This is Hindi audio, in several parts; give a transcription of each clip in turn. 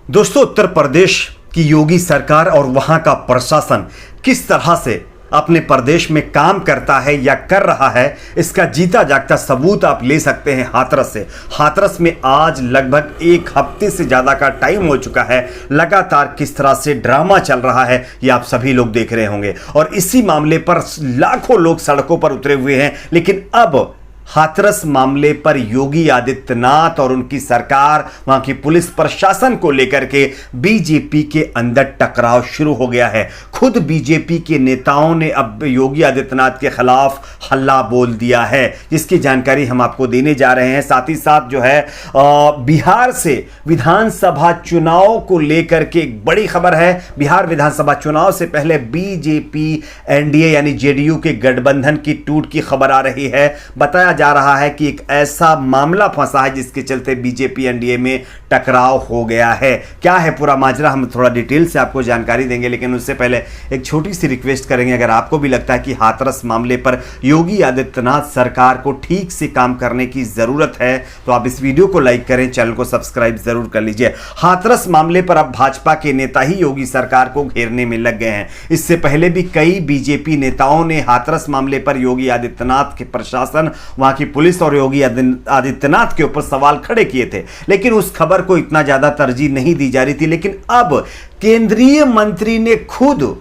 दोस्तों, उत्तर प्रदेश की योगी सरकार और वहां का प्रशासन किस तरह से अपने प्रदेश में काम करता है या कर रहा है, इसका जीता जागता सबूत आप ले सकते हैं हाथरस से। हाथरस में आज लगभग एक हफ्ते से ज़्यादा का टाइम हो चुका है। लगातार किस तरह से ड्रामा चल रहा है ये आप सभी लोग देख रहे होंगे और इसी मामले पर लाखों लोग सड़कों पर उतरे हुए हैं। लेकिन अब हाथरस मामले पर योगी आदित्यनाथ और उनकी सरकार, वहां की पुलिस प्रशासन को लेकर के बीजेपी के अंदर टकराव शुरू हो गया है। खुद बीजेपी के नेताओं ने अब योगी आदित्यनाथ के खिलाफ हल्ला बोल दिया है, जिसकी जानकारी हम आपको देने जा रहे हैं। साथ ही साथ जो है बिहार से विधानसभा चुनाव को लेकर के एक बड़ी खबर है। बिहार विधानसभा चुनाव से पहले बीजेपी एनडीए यानी जेडीयू के गठबंधन की टूट की खबर आ रही है। बताया जा रहा है कि एक ऐसा मामला फंसा है जिसके चलते बीजेपी एनडीए में टकराव हो गया है। क्या है पूरा माजरा, हम थोड़ा डिटेल से आपको जानकारी देंगे, लेकिन उससे पहले एक छोटी सी रिक्वेस्ट करेंगे। अगर आपको भी लगता है कि हाथरस मामले पर योगी आदित्यनाथ सरकार को ठीक से काम करने की जरूरत है तो आप इस वीडियो को लाइक करें, चैनल को सब्सक्राइब जरूर कर लीजिए। हाथरस मामले पर अब भाजपा के नेता ही योगी सरकार को घेरने में लग गए हैं। इससे पहले भी कई बीजेपी नेताओं ने हाथरस मामले पर योगी आदित्यनाथ के प्रशासन, वहां की पुलिस और योगी आदित्यनाथ के ऊपर सवाल खड़े किए थे, लेकिन उस खबर को इतना ज्यादा तरजीह नहीं दी जा रही थी। लेकिन अब केंद्रीय मंत्री ने खुद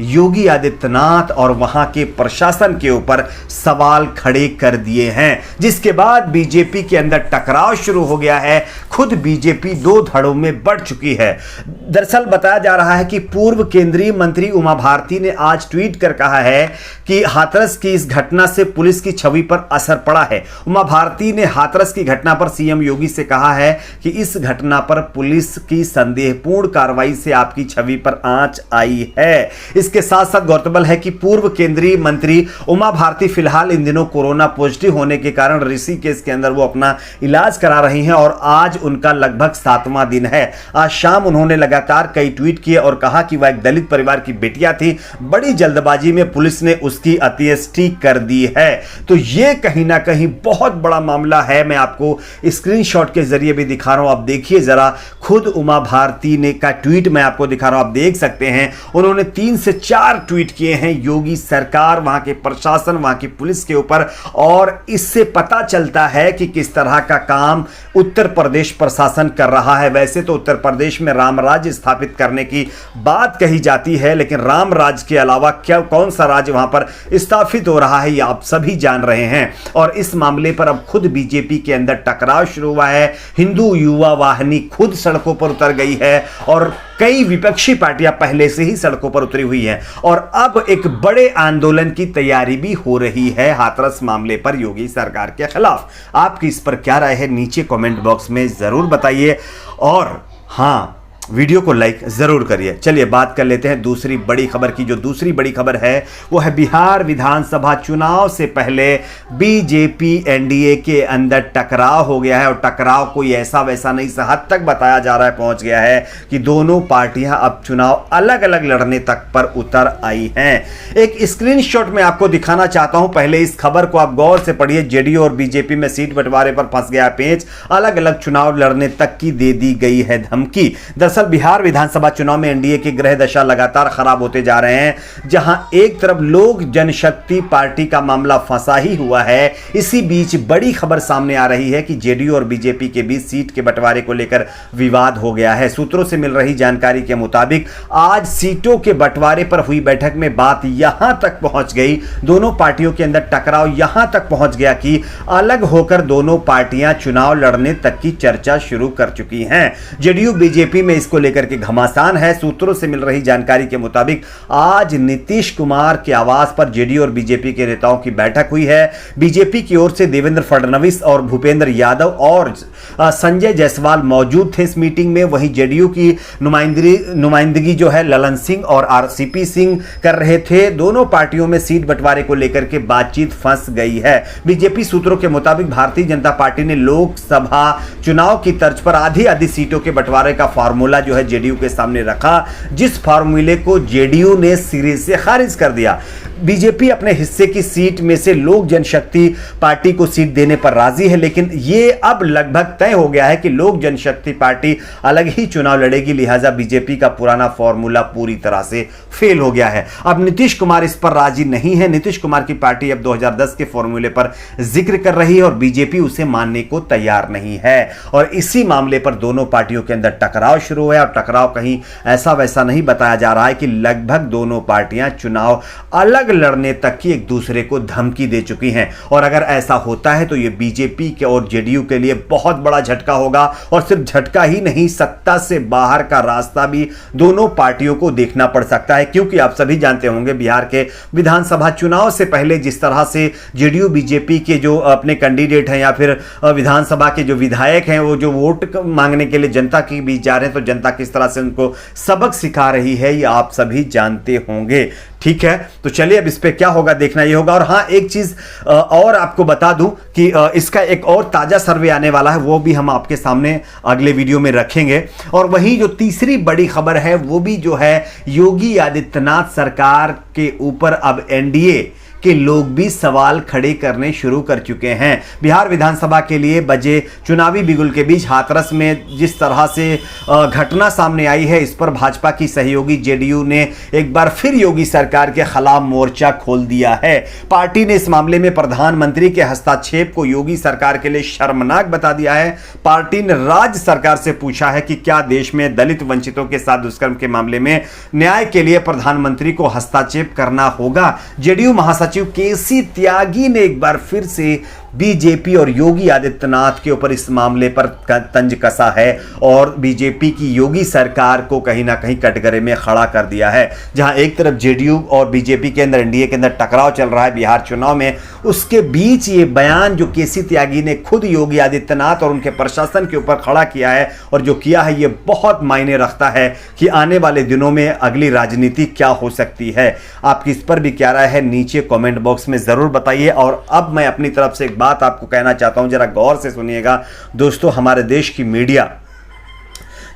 योगी आदित्यनाथ और वहां के प्रशासन के ऊपर सवाल खड़े कर दिए हैं, जिसके बाद बीजेपी के अंदर टकराव शुरू हो गया है। खुद बीजेपी दो धड़ों में बढ़ चुकी है। दरअसल बताया जा रहा है कि पूर्व केंद्रीय मंत्री उमा भारती ने आज ट्वीट कर कहा है कि हाथरस की इस घटना से पुलिस की छवि पर असर पड़ा है। उमा भारती ने हाथरस की घटना पर सीएम योगी से कहा है कि इस घटना पर पुलिस की संदेहपूर्ण कार्रवाई से आपकी छवि पर आंच आई है। इसके साथ साथ गौरतलब है कि पूर्व केंद्रीय मंत्री उमा भारती फिलहाल इन दिनों कोरोना पॉजिटिव होने के कारण ऋषिकेश के अंदर वो अपना इलाज करा रही हैं और आज उनका लगभग 7वां दिन है। आज शाम उन्होंने लगातार कई ट्वीट किए और कहा कि वह एक दलित परिवार की बेटियां थी। बड़ी जल्दबाजी में पुलिस ने उसकी अंत्येष्टि कर दी है। तो यह कहीं ना कहीं बहुत बड़ा मामला है। मैं आपको स्क्रीनशॉट के जरिए भी दिखा रहा हूं, आप देखिए जरा। खुद उमा भारती ने का ट्वीट मैं आपको दिखा रहा हूं, आप देख सकते हैं। उन्होंने 3 से 4 ट्वीट किए हैं योगी सरकार, वहां के प्रशासन, वहां की पुलिस के ऊपर, और इससे पता चलता है कि किस तरह का काम उत्तर प्रदेश प्रशासन कर रहा है। वैसे तो उत्तर प्रदेश में राम राज्य स्थापित करने की बात कही जाती है, लेकिन राम राज्य के अलावा क्या कौन सा राज्य वहां पर स्थापित हो रहा है ये आप सभी जान रहे हैं। और इस मामले पर अब खुद बीजेपी के अंदर टकराव शुरू हुआ है। हिंदू युवा वाहिनी खुद सड़कों पर उतर गई है और कई विपक्षी पार्टियां पहले से ही सड़कों पर उतरी हुई हैं और अब एक बड़े आंदोलन की तैयारी भी हो रही है हाथरस मामले पर योगी सरकार के खिलाफ। आपकी इस पर क्या राय है नीचे कमेंट बॉक्स में जरूर बताइए और हाँ, वीडियो को लाइक जरूर करिए। चलिए बात कर लेते हैं दूसरी बड़ी खबर की। जो दूसरी बड़ी खबर है वो है बिहार विधानसभा चुनाव से पहले बीजेपी एनडीए के अंदर टकराव हो गया है और टकराव कोई ऐसा वैसा नहीं, इस हद तक बताया जा रहा है पहुंच गया है कि दोनों पार्टियां अब चुनाव अलग अलग लड़ने तक पर उतर आई हैं। एक स्क्रीनशॉट में आपको दिखाना चाहता हूं, पहले इस खबर को आप गौर से पढ़िए। जेडीयू और बीजेपी में सीट बंटवारे पर फंस गया पेंच, अलग अलग चुनाव लड़ने तक की दे दी गई है धमकी। दरअसल बिहार विधानसभा चुनाव में एनडीए की ग्रह दशा लगातार खराब होते जा रहे हैं। जहां एक तरफ लोक जनशक्ति पार्टी का मामला फंसा ही हुआ है, इसी बीच बड़ी खबर सामने आ रही है कि जेडीयू और बीजेपी के बीच सीट के बंटवारे को लेकर विवाद हो गया है। सूत्रों से मिल रही जानकारी के मुताबिक आज सीटों के बंटवारे पर हुई बैठक में बात यहां तक पहुंच गई, दोनों पार्टियों के अंदर टकराव यहां तक पहुंच गया कि अलग होकर दोनों पार्टियां चुनाव लड़ने तक की चर्चा शुरू कर चुकी हैं। जेडीयू बीजेपी में इसको लेकर के घमासान है। सूत्रों से मिल रही जानकारी के मुताबिक आज नीतीश कुमार के आवास पर जेडीयू और बीजेपी के नेताओं की बैठक हुई है। बीजेपी की ओर से देवेंद्र फडणवीस और भूपेंद्र यादव और संजय जायसवाल मौजूद थे इस मीटिंग में। वहीं जेडीयू की नुमाइंदगी जो है ललन सिंह और आरसीपी सिंह कर रहे थे। दोनों पार्टियों में सीट बंटवारे को लेकर के बातचीत फंस गई है। बीजेपी सूत्रों के मुताबिक भारतीय जनता पार्टी ने लोकसभा चुनाव की तर्ज पर आधी आधी सीटों के बंटवारे का फार्मूला जो है जेडीयू के सामने रखा, जिस फार्मूले को जेडीयू ने सिरे से खारिज कर दिया। बीजेपी अपने हिस्से की सीट में से लोक जनशक्ति पार्टी को सीट देने पर राजी है, लेकिन यह अब लगभग तय हो गया है कि लोक जनशक्ति पार्टी अलग ही चुनाव लड़ेगी, लिहाजा बीजेपी का पुराना फॉर्मूला पूरी तरह से फेल हो गया है। अब नीतीश कुमार इस पर राजी नहीं है। नीतीश कुमार की पार्टी अब 2010 के फॉर्मूले पर जिक्र कर रही है और बीजेपी उसे मानने को तैयार नहीं है, और इसी मामले पर दोनों पार्टियों के अंदर टकराव शुरू है। और टकराव कहीं ऐसा वैसा नहीं बताया जा रहा है कि लगभग दोनों पार्टियां चुनाव अलग लड़ने तक की एक दूसरे को धमकी दे चुकी हैं, और अगर ऐसा होता है तो यह बीजेपी के और जेडीयू के लिए बहुत बड़ा झटका होगा। और सिर्फ झटका ही नहीं, सत्ता से बाहर का रास्ता भी दोनों पार्टियों को देखना पड़ सकता है, क्योंकि आप सभी जानते होंगे बिहार के विधानसभा चुनाव से पहले जिस तरह से जेडीयू बीजेपी के जो अपने कैंडिडेट हैं या फिर विधानसभा के जो विधायक हैं वो जो वोट मांगने के लिए जनता के बीच जा रहे हैं, तो जनता किस तरह से उनको सबक सिखा रही है ये आप सभी जानते होंगे। ठीक है, तो चलिए अब इस पे क्या होगा देखना ये होगा। और हाँ, एक चीज और आपको बता दूं कि इसका एक और ताजा सर्वे आने वाला है, वो भी हम आपके सामने अगले वीडियो में रखेंगे। और वहीं जो तीसरी बड़ी खबर है वो भी जो है, योगी आदित्यनाथ सरकार के ऊपर अब एनडीए के लोग भी सवाल खड़े करने शुरू कर चुके हैं। बिहार विधानसभा के लिए बजे चुनावी बिगुल के बीच हाथरस में जिस तरह से घटना सामने आई है, इस पर भाजपा की सहयोगी जेडीयू ने एक बार फिर योगी सरकार के खिलाफ मोर्चा खोल दिया है। पार्टी ने इस मामले में प्रधानमंत्री के हस्तक्षेप को योगी सरकार के लिए शर्मनाक बता दिया है। पार्टी ने राज्य सरकार से पूछा है कि क्या देश में दलित वंचितों के साथ दुष्कर्म के मामले में न्याय के लिए प्रधानमंत्री को हस्तक्षेप करना होगा। जेडीयू महासचिव केसी त्यागी ने एक बार फिर से बीजेपी और योगी आदित्यनाथ के ऊपर इस मामले पर तंज कसा है और बीजेपी की योगी सरकार को कहीं ना कहीं कटघरे में खड़ा कर दिया है। जहां एक तरफ जेडीयू और बीजेपी के अंदर, एनडीए के अंदर टकराव चल रहा है बिहार चुनाव में, उसके बीच ये बयान जो केसी त्यागी ने खुद योगी आदित्यनाथ और उनके प्रशासन के ऊपर खड़ा किया है, और जो किया है ये बहुत मायने रखता है कि आने वाले दिनों में अगली राजनीति क्या हो सकती है। आपकी इस पर भी क्या राय है, नीचे कमेंट बॉक्स में जरूर बताइए। और अब मैं अपनी तरफ से एक बात आपको कहना चाहता हूं, जरा गौर से सुनिएगा दोस्तों। हमारे देश की मीडिया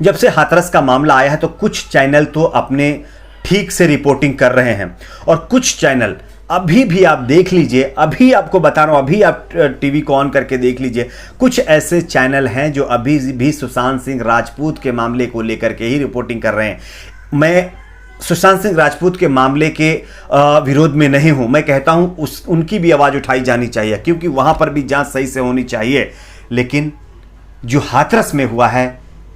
जब से हाथरस का मामला आया है तो कुछ चैनल तो अपने ठीक से रिपोर्टिंग कर रहे हैं, और कुछ चैनल अभी भी आप देख लीजिए, अभी आपको बता रहा हूं, अभी आप टीवी को ऑन करके देख लीजिए, कुछ ऐसे चैनल हैं जो अभी भी सुशांत सिंह राजपूत के मामले को लेकर के ही रिपोर्टिंग कर रहे हैं। मैं सुशांत सिंह राजपूत के मामले के विरोध में नहीं हूं, मैं कहता हूं उनकी भी आवाज़ उठाई जानी चाहिए, क्योंकि वहां पर भी जांच सही से होनी चाहिए। लेकिन जो हाथरस में हुआ है,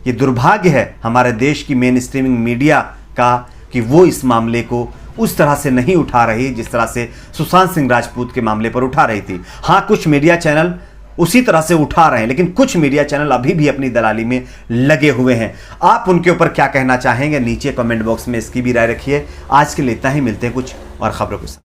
ये दुर्भाग्य है हमारे देश की मेन स्ट्रीमिंग मीडिया का कि वो इस मामले को उस तरह से नहीं उठा रही जिस तरह से सुशांत सिंह राजपूत के मामले पर उठा रही थी। हाँ, कुछ मीडिया चैनल उसी तरह से उठा रहे हैं, लेकिन कुछ मीडिया चैनल अभी भी अपनी दलाली में लगे हुए हैं। आप उनके ऊपर क्या कहना चाहेंगे, नीचे कमेंट बॉक्स में इसकी भी राय रखिए। आज के लिए इतना ही, मिलते हैं कुछ और खबरों के साथ।